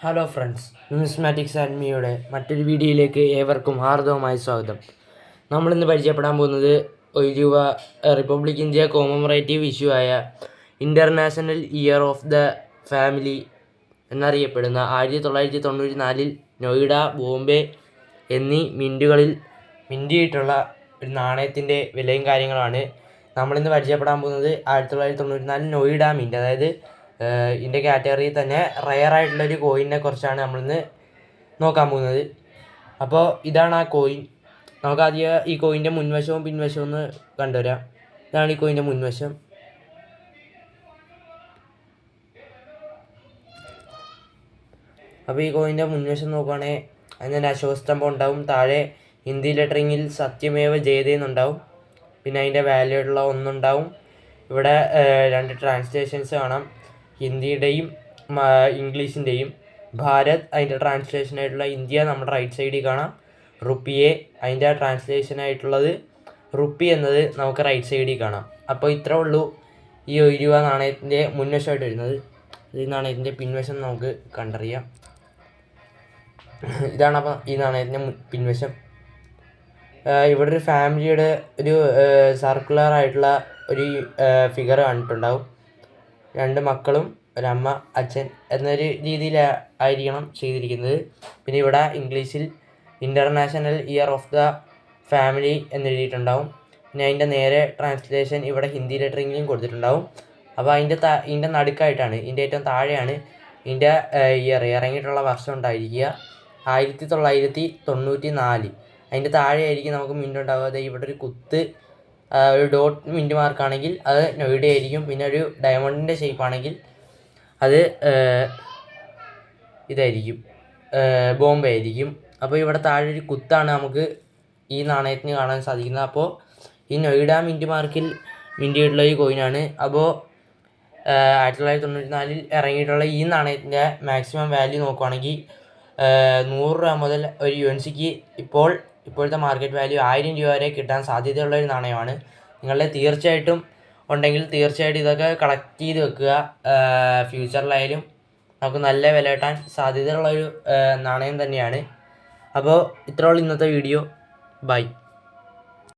Hello friends, ന്യൂസ്മാറ്റിക്സ് and മറ്റൊരു വീഡിയോയിലേക്ക് ഏവർക്കും ഹാർദവമായ സ്വാഗതം. നമ്മളിന്ന് പരിചയപ്പെടാൻ പോകുന്നത് ഒരു റിപ്പബ്ലിക് ഇന്ത്യ കോമമറേറ്റീവ് ഇഷ്യൂ ആയ international year of the family എന്നറിയപ്പെടുന്ന 1994 നോയിഡ, ബോംബെ എന്നീ മിൻറ്റിയിട്ടുള്ള ഒരു നാണയത്തിൻ്റെ വിലയും കാര്യങ്ങളാണ് നമ്മളിന്ന് പരിചയപ്പെടാൻ പോകുന്നത്. 1994 നോയിഡ മിൻറ്റ്, അതായത് ഇതിൻ്റെ കാറ്റഗറിയിൽ തന്നെ റെയർ ആയിട്ടുള്ളൊരു കോയിനെ കുറിച്ചാണ് നമ്മളിന്ന് നോക്കാൻ പോകുന്നത്. അപ്പോൾ ഇതാണ് ആ കോയിൻ. നമുക്ക് ആദ്യം ഈ കോയിൻ്റെ മുൻവശവും പിൻവശവും ഒന്ന് കണ്ടുവരാം. ഇതാണ് ഈ കോയിൻ്റെ മുൻവശം. അപ്പോൾ ഈ കോയിൻ്റെ മുൻവശം നോക്കുകയാണെങ്കിൽ അതിന് അശോകസ്തംഭം ഉണ്ടാവും. താഴെ ഹിന്ദി ലെറ്ററിങ്ങിൽ സത്യമേവ ജയതേ എന്നുണ്ടാവും. പിന്നെ അതിൻ്റെ വാല്യൂ ആയിട്ടുള്ള ഒന്നുണ്ടാവും. ഇവിടെ 2 ട്രാൻസ്ലേഷൻസ് കാണാം, ഹിന്ദിയുടെയും ഇംഗ്ലീഷിൻ്റെയും. ഭാരത് അതിൻ്റെ ട്രാൻസ്ലേഷനായിട്ടുള്ള ഇന്ത്യ നമ്മുടെ റൈറ്റ് സൈഡിൽ കാണാം. റുപ്പിയെ അതിൻ്റെ ട്രാൻസ്ലേഷനായിട്ടുള്ളത് റുപ്പി എന്നത് നമുക്ക് റൈറ്റ് സൈഡിൽ കാണാം. അപ്പോൾ ഇത്രേ ഉള്ളൂ ഈ രൂപ നാണയത്തിൻ്റെ മുൻവശമായിട്ട് വരുന്നത്. ഈ നാണയത്തിൻ്റെ പിൻവശം നമുക്ക് കണ്ടറിയാം. ഇതാണ് അപ്പോൾ ഈ നാണയത്തിൻ്റെ പിൻവശം. ഇവിടെ ഒരു ഫാമിലിയുടെ ഒരു സർക്കുലർ ആയിട്ടുള്ള ഒരു ഫിഗർ കണ്ടിട്ടുണ്ടാവും. 2 മക്കളും ഒരമ്മ, അച്ഛൻ എന്നൊരു രീതിയിലായിരിക്കണം ചെയ്തിരിക്കുന്നത്. പിന്നെ ഇവിടെ ഇംഗ്ലീഷിൽ international year of the family എന്നെഴുതിയിട്ടുണ്ടാവും. പിന്നെ അതിൻ്റെ നേരെ ട്രാൻസ്ലേഷൻ ഇവിടെ ഹിന്ദി ലെറ്ററിങ്ങിലും കൊടുത്തിട്ടുണ്ടാവും. അപ്പോൾ ഇതിൻ്റെ നടുക്കായിട്ടാണ്, ഇതിൻ്റെ ഏറ്റവും താഴെയാണ് ഇതിൻ്റെ ഇറങ്ങിയിട്ടുള്ള വർഷം ഉണ്ടായിരിക്കുക. 1994. അതിൻ്റെ താഴെയായിരിക്കും നമുക്ക് മിൻറ്റ് ഉണ്ടാവുക. അതായത് ഇവിടെ ഒരു കുത്ത്, ഒരു ഡോട്ട് മിൻറ്റ് മാർക്കാണെങ്കിൽ അത് നോയിഡ ആയിരിക്കും. പിന്നെ ഒരു ഡയമണ്ടിൻ്റെ ഷേപ്പാണെങ്കിൽ അത് ഇതായിരിക്കും, ബോംബെ ആയിരിക്കും. അപ്പോൾ ഇവിടെ താഴെ ഒരു കുത്താണ് നമുക്ക് ഈ നാണയത്തിന് കാണാൻ സാധിക്കുന്നത്. അപ്പോൾ ഈ നോയിഡ മിൻറ്റ് മാർക്കിൽ മിൻറ്റ് ചെയ്തിട്ടുള്ള ഈ കോയിനാണ്. അപ്പോൾ 1994 ഇറങ്ങിയിട്ടുള്ള ഈ നാണയത്തിൻ്റെ മാക്സിമം വാല്യൂ നോക്കുകയാണെങ്കിൽ 100 രൂപ മുതൽ ഒരു UNCക്ക് ഇപ്പോഴത്തെ മാർക്കറ്റ് വാല്യൂ 1000 രൂപ വരെ കിട്ടാൻ സാധ്യതയുള്ള ഒരു നാണയമാണ്. നിങ്ങളുടെ തീർച്ചയായിട്ടും ഇതൊക്കെ കളക്ട് ചെയ്ത് വെക്കുക. ഫ്യൂച്ചറിലായാലും നമുക്ക് നല്ല വില കിട്ടാൻ സാധ്യതയുള്ളൊരു നാണയം തന്നെയാണ്. അപ്പോൾ ഇത്രയുള്ള ഇന്നത്തെ വീഡിയോ. ബൈ.